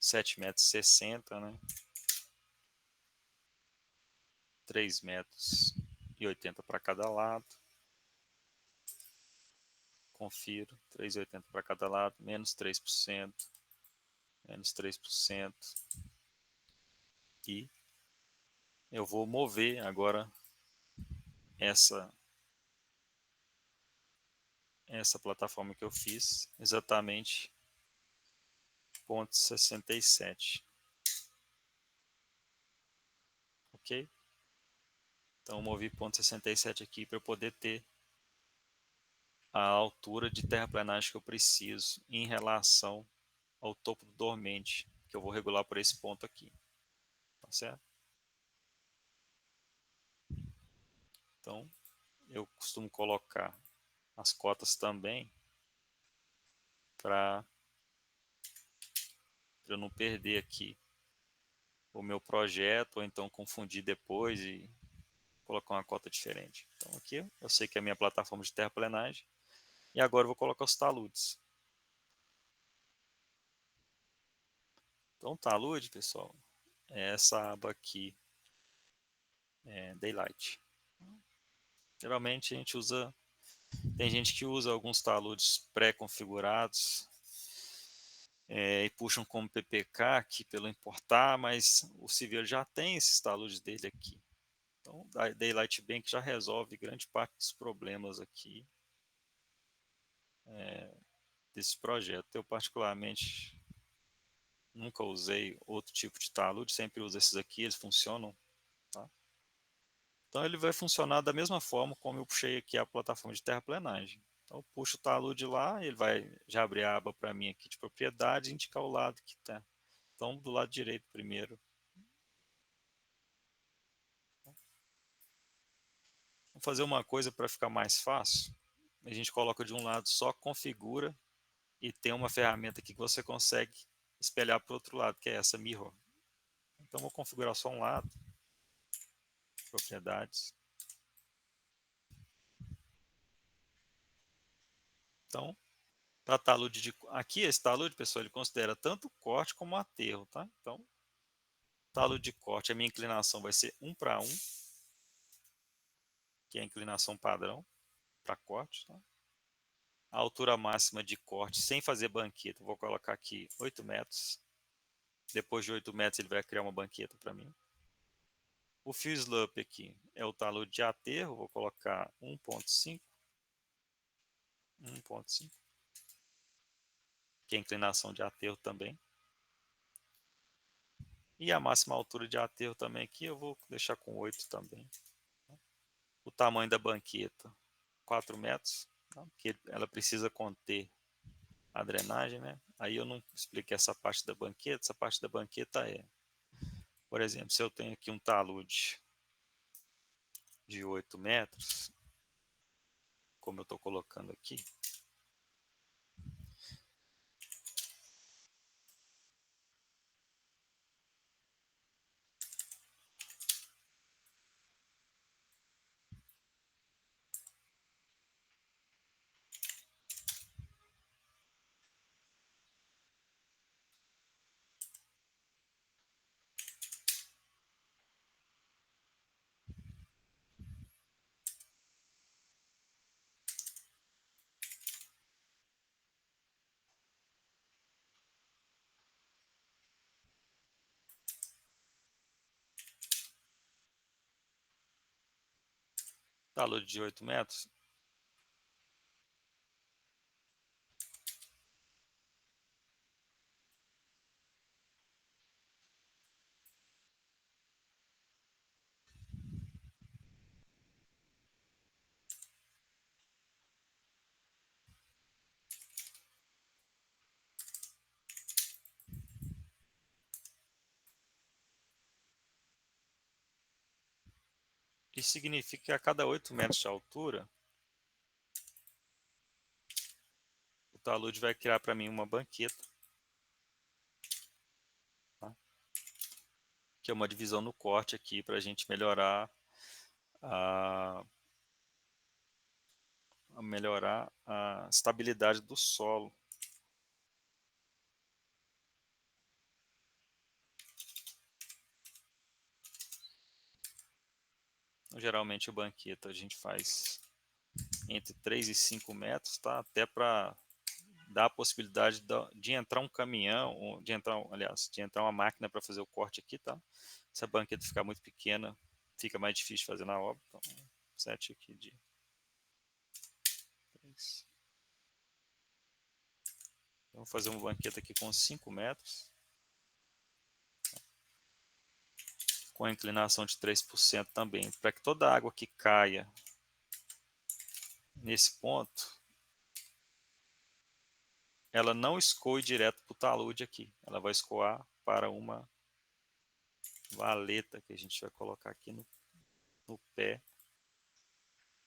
7,60 m, né? 3,80 m para cada lado. confiro, 3,80 para cada lado, menos 3%, menos 3%, e eu vou mover agora essa plataforma que eu fiz, exatamente 0,67, ok? Então eu movi 0,67 aqui para eu poder ter a altura de terraplenagem que eu preciso em relação ao topo do dormente, que eu vou regular por esse ponto aqui, tá certo? Então eu costumo colocar as cotas também para eu não perder aqui o meu projeto, ou então confundir depois e colocar uma cota diferente. Então aqui eu sei que é a minha plataforma de terraplenagem, e agora eu vou colocar os taludes. Então talude, pessoal, é essa aba aqui, Daylight. Geralmente a gente usa, tem gente que usa alguns taludes pré-configurados, e puxam como PPK aqui pelo importar, mas o Civil já tem esses taludes dele aqui. Então, a Daylight Bank já resolve grande parte dos problemas aqui desse projeto. Eu, particularmente, nunca usei outro tipo de talude, sempre uso esses aqui, eles funcionam. Tá? Então, ele vai funcionar da mesma forma como eu puxei aqui a plataforma de terraplenagem. Então, eu puxo o talude lá, ele vai já abrir a aba para mim aqui de propriedade e indicar o lado que está. Então, do lado direito primeiro. Vamos fazer uma coisa para ficar mais fácil. A gente coloca de um lado só, configura, e tem uma ferramenta aqui que você consegue espelhar para o outro lado, que é essa Mirror. Então vou configurar só um lado, propriedades. Então, para talude aqui esse talude, pessoal, ele considera tanto corte como aterro, tá? Então, talude de corte, a minha inclinação vai ser 1:1, que é a inclinação padrão para corte, tá? A altura máxima de corte sem fazer banqueta, vou colocar aqui 8 metros. Depois de 8 metros ele vai criar uma banqueta para mim. O fio slope aqui é o talude de aterro, vou colocar 1,5, que é a inclinação de aterro também. E a máxima altura de aterro também aqui eu vou deixar com 8 também. O tamanho da banqueta, 4 metros, tá? Porque ela precisa conter a drenagem, né? Aí eu não expliquei essa parte da banqueta. Essa parte da banqueta é, por exemplo, se eu tenho aqui um talude de 8 metros, como eu estou colocando aqui, talude de 8 metros, isso significa que a cada 8 metros de altura, o talude vai criar para mim uma banqueta, tá? Que é uma divisão no corte aqui para a gente melhorar a estabilidade do solo. Então, geralmente a banqueta a gente faz entre 3 e 5 metros, tá? Até para dar a possibilidade de entrar um caminhão, de entrar uma máquina para fazer o corte aqui, tá? Se a banqueta ficar muito pequena, fica mais difícil de fazer na obra. Então, 7 aqui de 3. Eu vou fazer uma banqueta aqui com 5 metros, com a inclinação de 3% também, para que toda a água que caia nesse ponto, ela não escoe direto para o talude aqui. Ela vai escoar para uma valeta que a gente vai colocar aqui no pé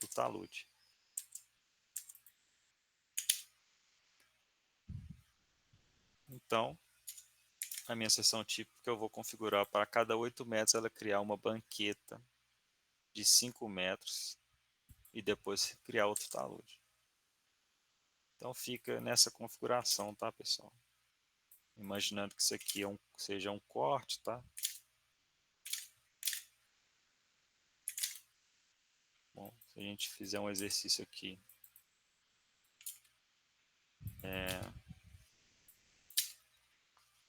do talude. Então, a minha seção típica eu vou configurar para cada 8 metros ela criar uma banqueta de 5 metros e depois criar outro talude. Então fica nessa configuração, tá, pessoal? Imaginando que isso aqui seja um corte, tá? Bom, se a gente fizer um exercício aqui,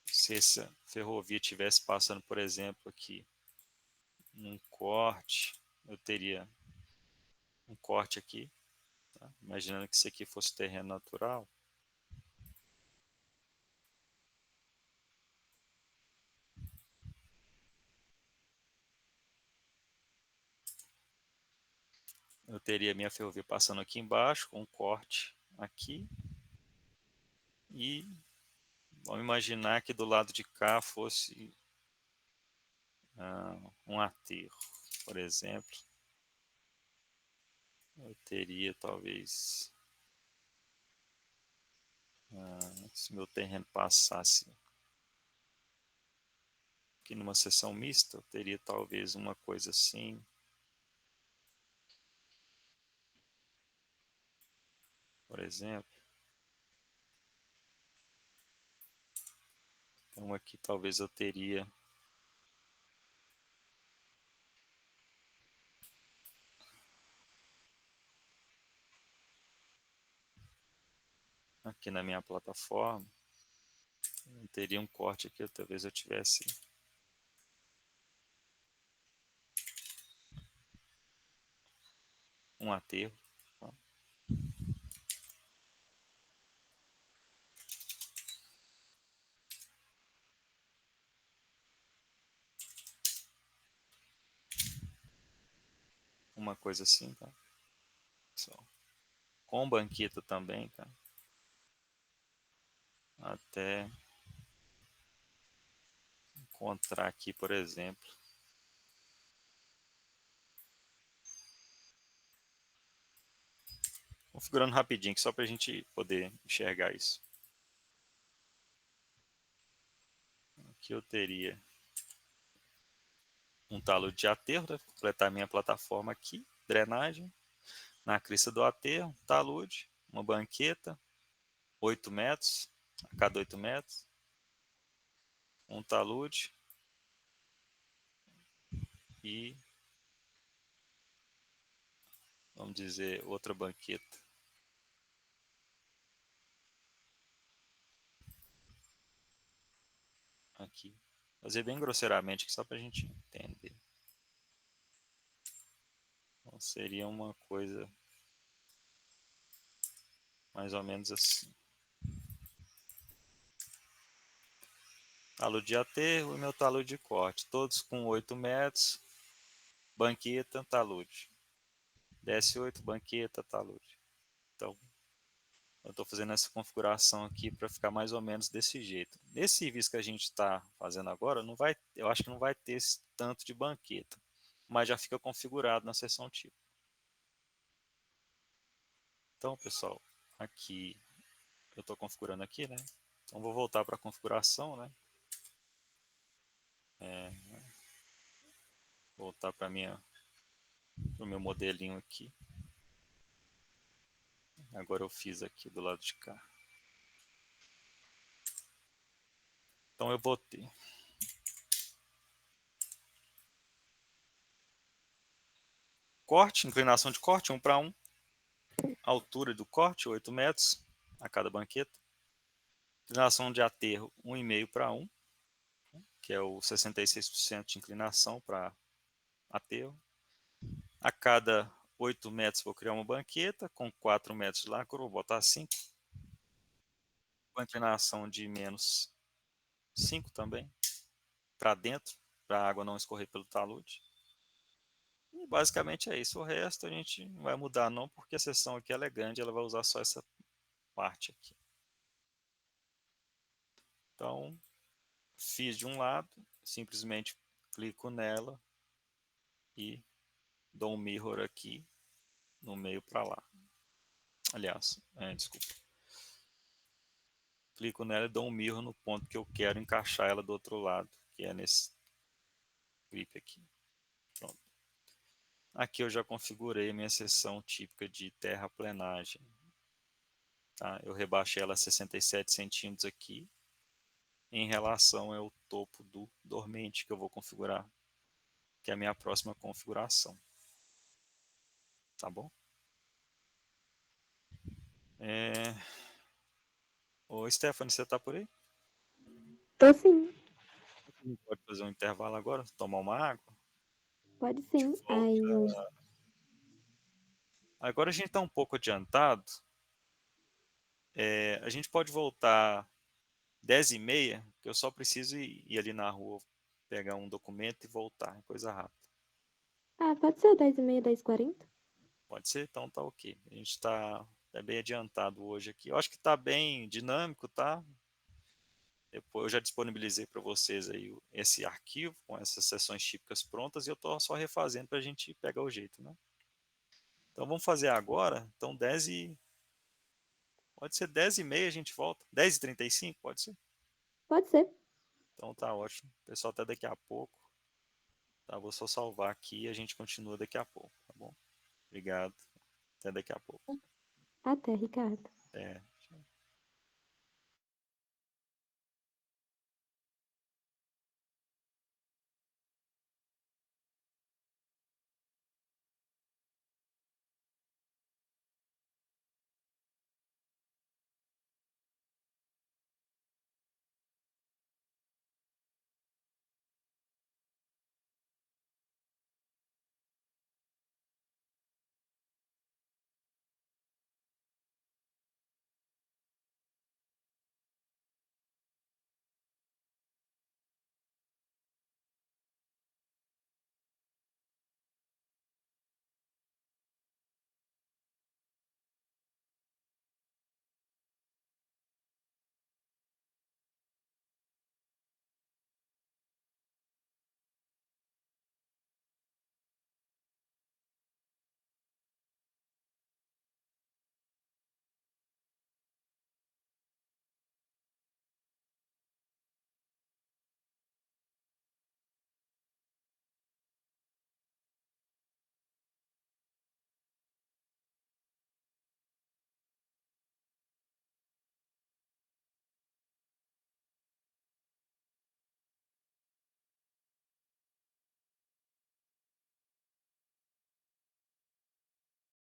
se essa ferrovia estivesse passando, por exemplo, aqui num corte, eu teria um corte aqui, tá? Imaginando que isso aqui fosse terreno natural. Eu teria minha ferrovia passando aqui embaixo, com um corte aqui. E vamos imaginar que do lado de cá fosse um aterro, por exemplo. Eu teria talvez, se meu terreno passasse aqui numa seção mista, eu teria talvez uma coisa assim, por exemplo. Então aqui talvez eu teria aqui na minha plataforma, eu teria um corte aqui, talvez eu tivesse um aterro. Tá? Uma coisa assim, tá? Pessoal. Com banqueta também, tá? Até encontrar aqui, por exemplo, configurando rapidinho, só para a gente poder enxergar isso. Aqui eu teria um talude de aterro, para completar minha plataforma aqui, drenagem, na crista do aterro, talude, uma banqueta, 8 metros, a cada 8 metros, um talude e, vamos dizer, outra banqueta. Aqui. Fazer bem grosseiramente, só para a gente entender. Então, seria uma coisa mais ou menos assim. Talude de aterro e meu talude de corte, todos com 8 metros, banqueta, talude. Desce 8, banqueta, talude. Então, eu estou fazendo essa configuração aqui para ficar mais ou menos desse jeito. Nesse serviço que a gente está fazendo agora, não vai, eu acho que não vai ter esse tanto de banqueta, mas já fica configurado na seção tipo. Então, pessoal, aqui eu estou configurando aqui, né? Então, vou voltar para a configuração, né? Voltar para o meu modelinho aqui. Agora eu fiz aqui do lado de cá. Então eu vou ter corte, inclinação de corte, 1 para 1. altura do corte, 8 metros a cada banqueta. Inclinação de aterro, 1,5 para 1, que é o 66% de inclinação para aterro. A cada 8 metros vou criar uma banqueta, com 4 metros de largura, vou botar 5. Com inclinação de menos 5 também, para dentro, para a água não escorrer pelo talude. E basicamente é isso. O resto a gente não vai mudar não, porque a seção aqui ela é grande, ela vai usar só essa parte aqui. Então, fiz de um lado, simplesmente clico nela e dou um mirror aqui no meio para lá. Aliás, desculpa. Clico nela e dou um mirror no ponto que eu quero encaixar ela do outro lado, que é nesse clipe aqui. Pronto. Aqui eu já configurei minha seção típica de terraplenagem. Tá? Eu rebaixei ela a 67 centímetros aqui, em relação ao topo do dormente que eu vou configurar, que é a minha próxima configuração. Tá bom? Ô, Stephanie, você tá por aí? Tô sim, A gente pode fazer um intervalo agora, tomar uma água? pode A gente sim. volta. Agora a gente está um pouco adiantado. A gente pode voltar 10h30, que eu só preciso ir ali na rua pegar um documento e voltar, é coisa rápida. Pode ser 10h30, 10h40? Pode ser? Então tá ok. A gente está bem adiantado hoje aqui. Eu acho que está bem dinâmico, tá? Depois eu já disponibilizei para vocês aí esse arquivo com essas sessões típicas prontas e eu estou só refazendo para a gente pegar o jeito, né? Então vamos fazer agora. Então pode ser 10h30 a gente volta. 10h35, pode ser? Pode ser. Então tá ótimo. Pessoal, até daqui a pouco. Tá, vou só salvar aqui e a gente continua daqui a pouco, tá bom? Obrigado. Até daqui a pouco. Até, Ricardo. É.